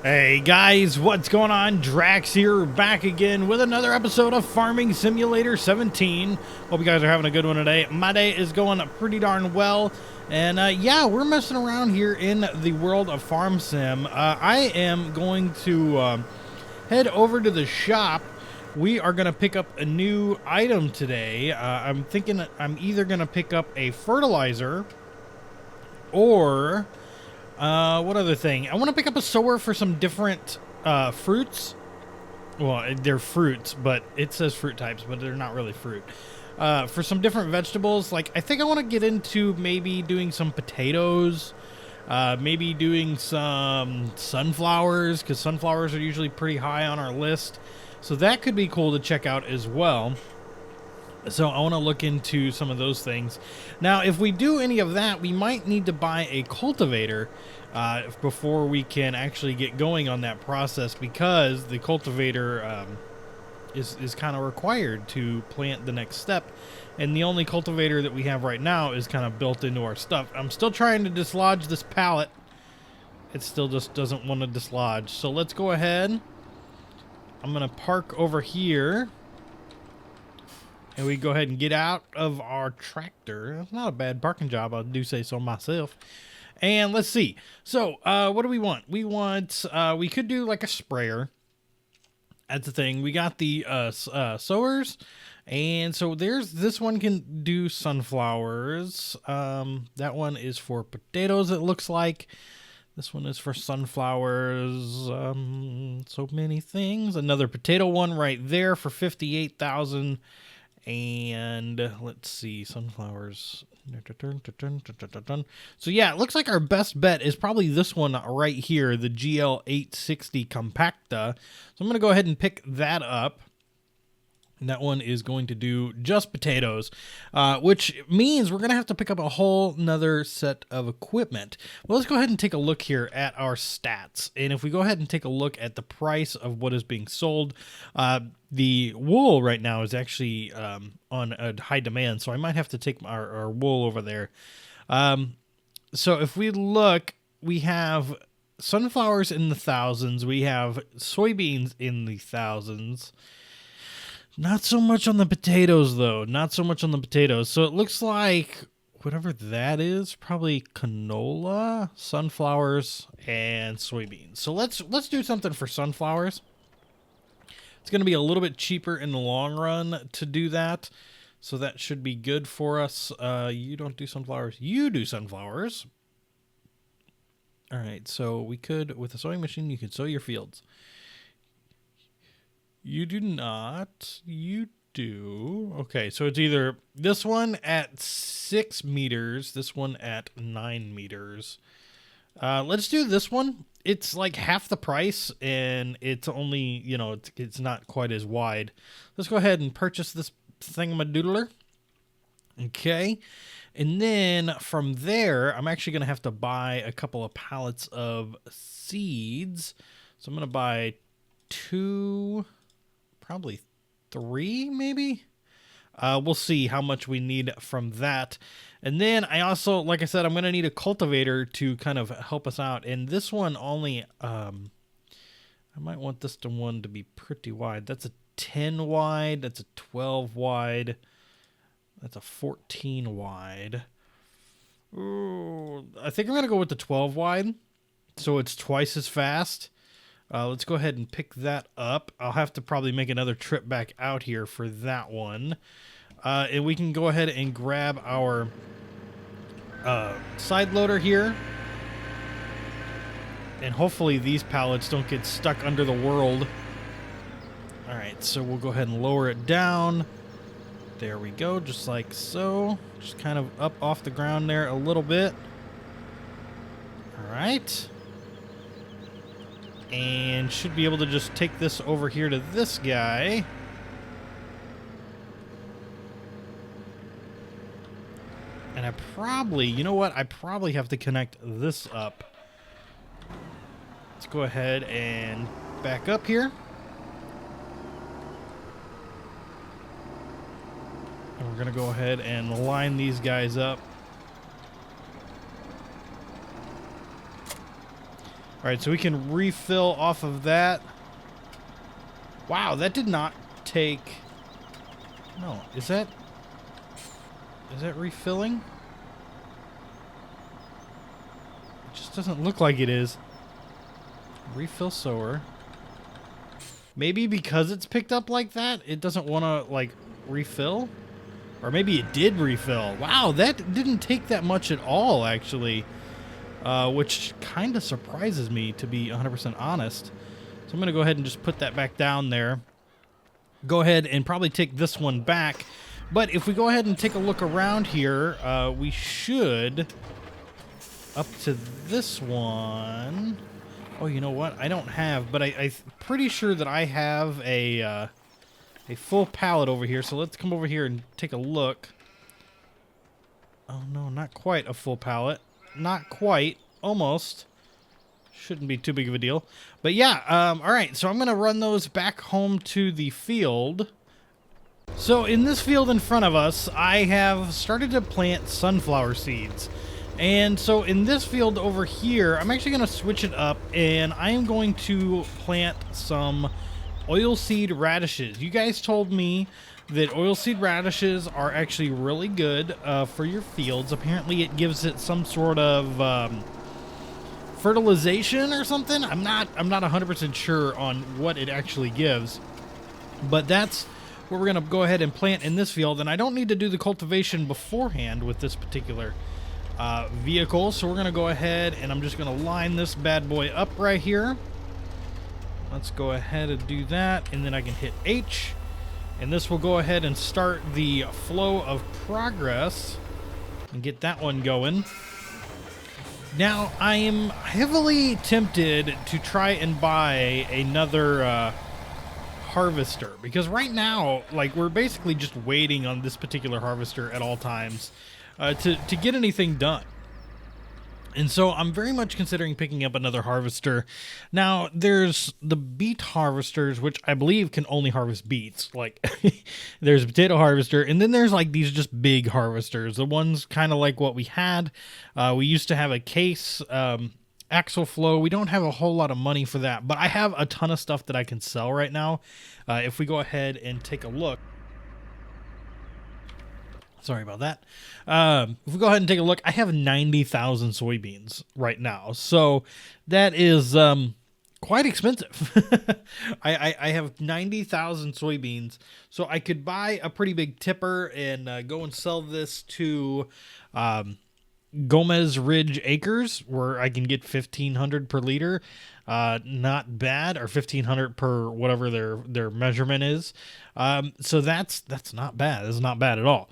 Hey guys, what's going on? Drax here, back again with another episode of Farming Simulator 17. Hope you guys are having a good one today. My day is going pretty darn well, and yeah, we're messing around here in the world of Farm Sim. I am going to head over to the shop. We are going to pick up a new item today. I'm thinking I'm either going to pick up a fertilizer or... what other thing? I want to pick up a sower for some different fruits. Well, they're fruits, but it says fruit types, but they're not really fruit. For some different vegetables, like I think I want to get into maybe doing some potatoes, maybe doing some sunflowers, because sunflowers are usually pretty high on our list. So that could be cool to check out as well. So I want to look into some of those things. Now, if we do any of that, we might need to buy a cultivator before we can actually get going on that process, because the cultivator is kind of required to plant the next step. And the only cultivator that we have right now is kind of built into our stuff. I'm still trying to dislodge this pallet. It still just doesn't want to dislodge. So let's go ahead. I'm going to park over here. And we go ahead and get out of our tractor. It's not a bad parking job, I do say so myself. And let's see. So, what do we want? We want, we could do like a sprayer. That's the thing. We got the sowers. And so this one can do sunflowers. That one is for potatoes, it looks like. This one is for sunflowers. So many things. Another potato one right there for 58,000. And let's see, sunflowers. So yeah, it looks like our best bet is probably this one right here, the GL860 Compacta. So I'm going to go ahead and pick that up. And that one is going to do just potatoes, which means we're going to have to pick up a whole nother set of equipment. Well, let's go ahead and take a look here at our stats. And if we go ahead and take a look at the price of what is being sold, the wool right now is actually on a high demand, so I might have to take our wool over there. So if we look, we have sunflowers in the thousands. We have soybeans in the thousands. Not so much on the potatoes, though. Not so much on the potatoes. So it looks like whatever that is, probably canola, sunflowers, and soybeans. So let's do something for sunflowers. It's going to be a little bit cheaper in the long run to do that. So that should be good for us. You don't do sunflowers. You do sunflowers. All right. So we could, with a sowing machine, you could sow your fields. You do not. You do. Okay, so it's either this one at 6 meters, this one at 9 meters. Let's do this one. It's like half the price, and it's only, you know, it's not quite as wide. Let's go ahead and purchase this thingamadoodler. Okay, and then from there, I'm actually going to have to buy a couple of pallets of seeds. So I'm going to buy 2... probably 3, maybe. We'll see how much we need from that. And then I also, like I said, I'm going to need a cultivator to kind of help us out. And this one only, I might want this one to be pretty wide. That's a 10 wide. That's a 12 wide. That's a 14 wide. Ooh, I think I'm going to go with the 12 wide. So it's twice as fast. Let's go ahead and pick that up. I'll have to probably make another trip back out here for that one. And we can go ahead and grab our side loader here. And hopefully these pallets don't get stuck under the world. All right, so we'll go ahead and lower it down. There we go, just like so. Just kind of up off the ground there a little bit. All right. And should be able to just take this over here to this guy. And I probably, you know what? I probably have to connect this up. Let's go ahead and back up here. And we're going to go ahead and line these guys up. right, so we can refill off of that. Wow, that did not take... No, is that refilling? It just doesn't look like it is. Refill sower. Maybe because it's picked up like that, it doesn't want to, like, refill? Or maybe it did refill. Wow, that didn't take that much at all, actually. Which kind of surprises me, to be 100% honest. So I'm going to go ahead and just put that back down there. Go ahead and probably take this one back. But if we go ahead and take a look around here, we should, up to this one. Oh, you know what? I don't have, but I'm pretty sure that I have a full pallet over here. So let's come over here and take a look. Oh, no, not quite a full pallet. Not quite. Almost. Shouldn't be too big of a deal. But yeah, all right. So I'm going to run those back home to the field. So in this field in front of us, I have started to plant sunflower seeds. And so in this field over here, I'm actually going to switch it up, and I am going to plant some oilseed radishes. You guys told me that oilseed radishes are actually really good for your fields. Apparently it gives it some sort of fertilization or something. I'm not 100% sure on what it actually gives, but that's what we're going to go ahead and plant in this field. And I don't need to do the cultivation beforehand with this particular vehicle, so we're going to go ahead and I'm just going to line this bad boy up right here. Let's go ahead and do that, and then I can hit H, and this will go ahead and start the flow of progress and get that one going. Now, I am heavily tempted to try and buy another harvester, because right now, like, we're basically just waiting on this particular harvester at all times to get anything done. And so I'm very much considering picking up another harvester. Now, there's the beet harvesters, which I believe can only harvest beets. Like, there's a potato harvester, and then there's like these just big harvesters. The ones kind of like what we had. We used to have a case axle flow. We don't have a whole lot of money for that, but I have a ton of stuff that I can sell right now. If we go ahead and take a look. Sorry about that. If we go ahead and take a look, I have 90,000 soybeans right now. So that is quite expensive. I have 90,000 soybeans. So I could buy a pretty big tipper and go and sell this to Gomez Ridge Acres, where I can get 1,500 per liter. Not bad, or 1,500 per whatever their measurement is. So that's not bad. That's not bad at all.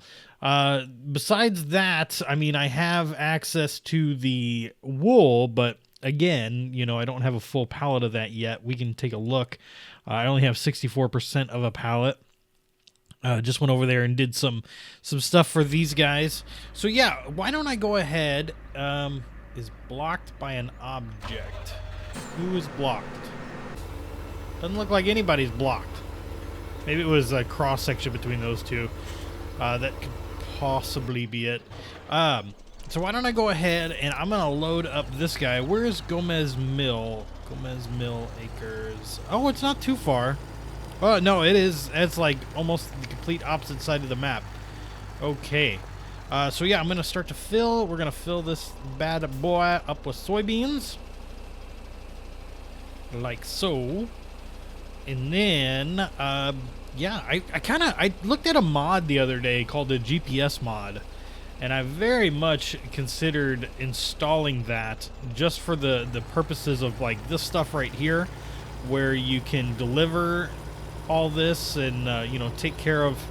Besides that, I mean, I have access to the wool, but again, you know, I don't have a full pallet of that yet. We can take a look. I only have 64% of a pallet. Just went over there and did some stuff for these guys. So yeah, why don't I go ahead? Is blocked by an object. Who is blocked? Doesn't look like anybody's blocked. Maybe it was a cross section between those two. That could possibly be it. So why don't I go ahead and I'm gonna load up this guy. Where is Gomez Mill? Gomez Mill Acres. Oh, it's not too far. Oh no, it is. It's like almost the complete opposite side of the map. Okay. So yeah, I'm gonna start to fill. We're gonna fill this bad boy up with soybeans, like so. And then yeah, I looked at a mod the other day called the GPS mod, and I very much considered installing that just for the purposes of like this stuff right here, where you can deliver all this and you know, take care of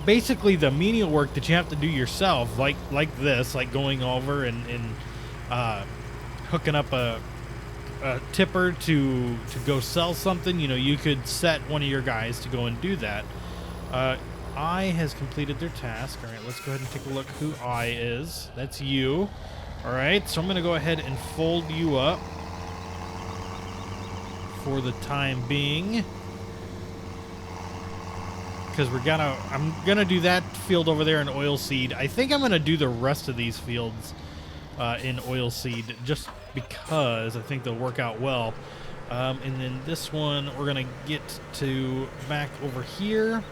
basically the menial work that you have to do yourself, like this, like going over and hooking up a tipper to go sell something. You know, you could set one of your guys to go and do that. I has completed their task. All right, let's go ahead and take a look who I is. That's you. All right, so I'm gonna go ahead and fold you up for the time being, because I'm gonna do that field over there in oilseed. I think I'm gonna do the rest of these fields in oilseed, just because I think they'll work out well. And then this one, we're going to get to back over here.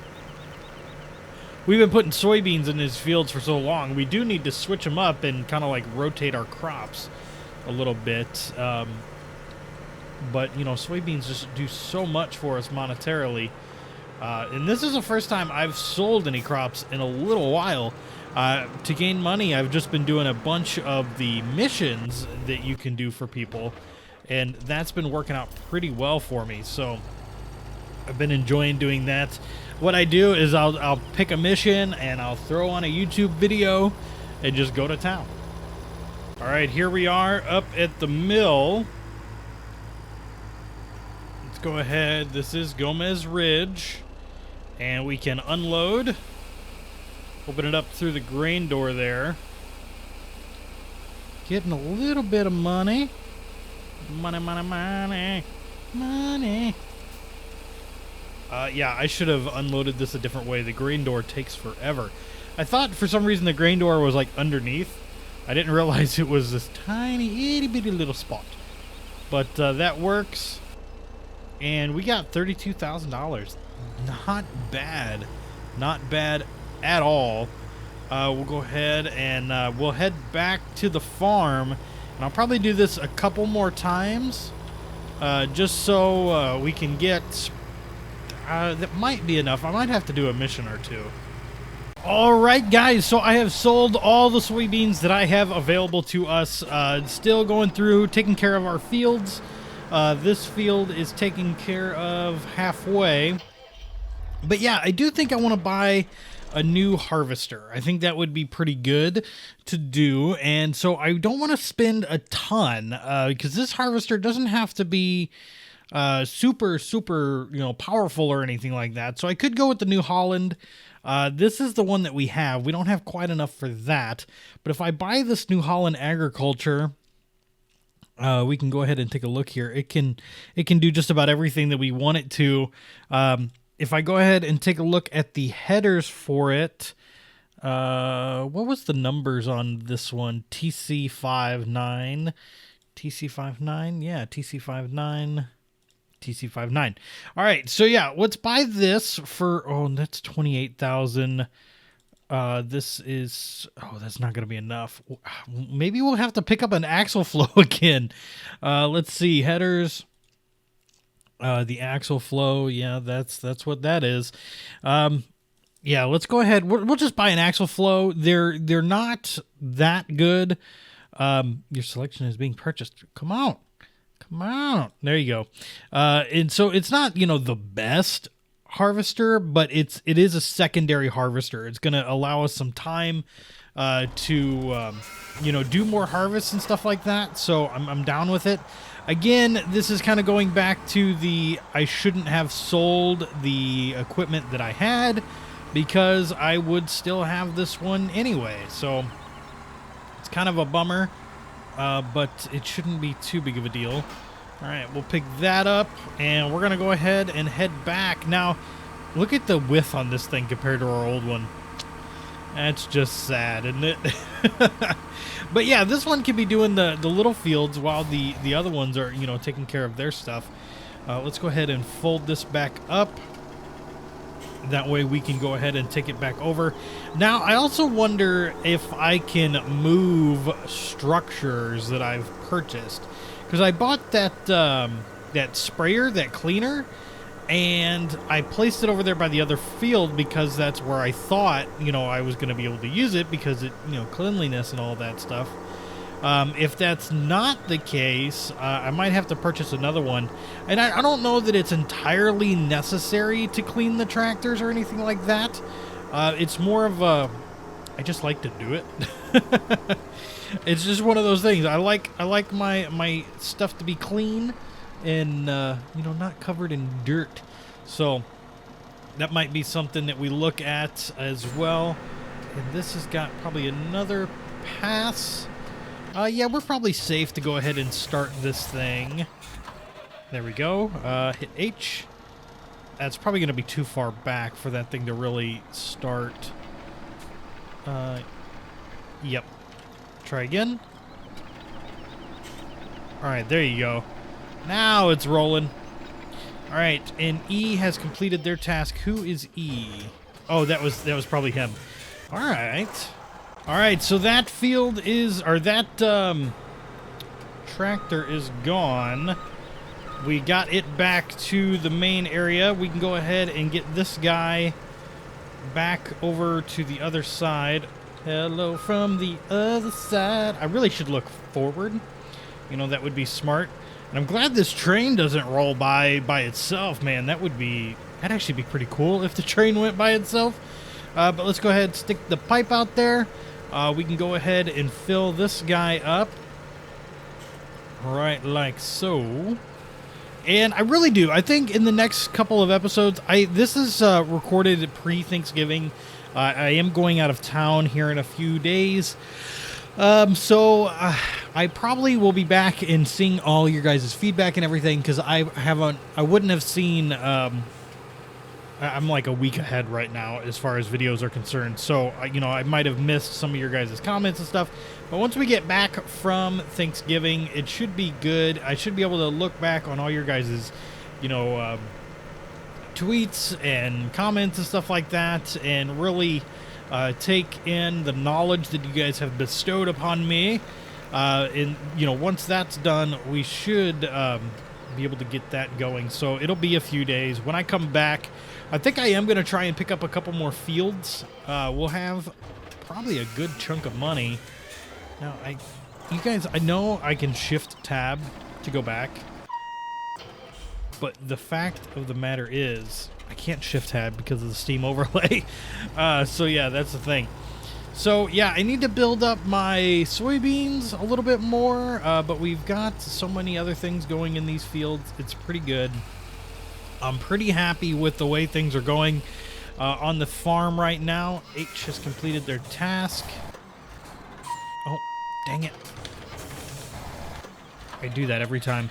We've been putting soybeans in these fields for so long. We do need to switch them up and kind of like rotate our crops a little bit. But, you know, soybeans just do so much for us monetarily. And this is the first time I've sold any crops in a little while. To gain money, I've just been doing a bunch of the missions that you can do for people. And that's been working out pretty well for me. So I've been enjoying doing that. What I do is I'll pick a mission and I'll throw on a YouTube video and just go to town. All right, here we are up at the mill. Let's go ahead. This is Gomez Ridge. And we can unload. Open it up through the grain door there. Getting a little bit of money. Money, money, money, money. Yeah, I should have unloaded this a different way. The grain door takes forever. I thought for some reason the grain door was like underneath. I didn't realize it was this tiny, itty bitty little spot. But that works. And we got $32,000. Not bad. Not bad at all. We'll go ahead and we'll head back to the farm. And I'll probably do this a couple more times. Just so we can get... that might be enough. I might have to do a mission or two. Alright guys, so I have sold all the soybeans that I have available to us. Still going through, taking care of our fields. This field is taken care of halfway. But yeah, I do think I want to buy a new harvester. I think that would be pretty good to do. And so I don't want to spend a ton because this harvester doesn't have to be super, you know, powerful or anything like that. So I could go with the New Holland. This is the one that we have. We don't have quite enough for that. But if I buy this New Holland Agriculture, we can go ahead and take a look here. It can do just about everything that we want it to. If I go ahead and take a look at the headers for it, what was the numbers on this one? TC59, TC59, yeah, TC59. TC59. All right, so yeah, let's buy this for, oh, that's 28,000. This is, oh, that's not going to be enough. Maybe we'll have to pick up an axle flow again. Let's see, headers. The axle flow, yeah, that's what that is. Yeah, let's go ahead. We'll just buy an axle flow. They're not that good. Your selection is being purchased. Come on. Come on. There you go. And so it's not, you know, the best harvester, but it is a secondary harvester. It's going to allow us some time to, you know, do more harvests and stuff like that. So I'm down with it. Again, this is kind of going back to the I shouldn't have sold the equipment that I had because I would still have this one anyway. So it's kind of a bummer. But it shouldn't be too big of a deal. All right, we'll pick that up, and we're going to go ahead and head back. Now, look at the width on this thing compared to our old one. That's just sad, isn't it? But yeah, this one can be doing the little fields while the other ones are, you know, taking care of their stuff. Let's go ahead and fold this back up. That way we can go ahead and take it back over. Now, I also wonder if I can move structures that I've purchased. Because I bought that that sprayer, that cleaner, and I placed it over there by the other field because that's where I thought, you know, I was going to be able to use it because it, you know, cleanliness and all that stuff. If that's not the case, I might have to purchase another one. And I don't know that it's entirely necessary to clean the tractors or anything like that. It's more of a, I just like to do it. It's just one of those things. I like my stuff to be clean and, you know, not covered in dirt. So that might be something that we look at as well. And this has got probably another pass. Yeah, we're probably safe to go ahead and start this thing. There we go. Hit H. That's probably going to be too far back for that thing to really start. Yep. Try again. All right, there you go. Now it's rolling. All right, and E has completed their task. Who is E? Oh, that was probably him. All right. All right, so that field is, or that tractor is gone. We got it back to the main area. We can go ahead and get this guy back over to the other side. Hello from the other side. I really should look forward. You know, that would be smart. And I'm glad this train doesn't roll by itself, man. That'd actually be pretty cool if the train went by itself. But let's go ahead and stick the pipe out there. We can go ahead and fill this guy up. Right, like so. And I really do. I think in the next couple of episodes, this is recorded pre-Thanksgiving. I am going out of town here in a few days. So I probably will be back and seeing all your guys' feedback and everything, because I wouldn't have seen, I'm like a week ahead right now as far as videos are concerned. So, you know, I might have missed some of your guys' comments and stuff. But once we get back from Thanksgiving, it should be good. I should be able to look back on all your guys' you know, tweets and comments and stuff like that, and really take in the knowledge that you guys have bestowed upon me. And, you know, once that's done, we should be able to get that going. So it'll be a few days. When I come back, I think I am going to try and pick up a couple more fields. We'll have probably a good chunk of money. Now, you guys, I know I can shift tab to go back, but the fact of the matter is I can't shift tab because of the Steam overlay. So yeah, that's the thing. So yeah, I need to build up my soybeans a little bit more, but we've got so many other things going in these fields. It's pretty good. I'm pretty happy with the way things are going on the farm right now. H has completed their task. Oh, dang it. I do that every time.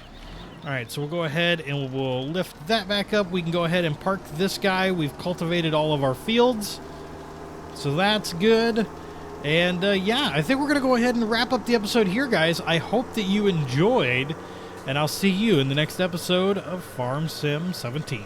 All right, so we'll go ahead and we'll lift that back up. We can go ahead and park this guy. We've cultivated all of our fields, so that's good. And yeah, I think we're going to go ahead and wrap up the episode here, guys. I hope that you enjoyed, and I'll see you in the next episode of Farm Sim 17.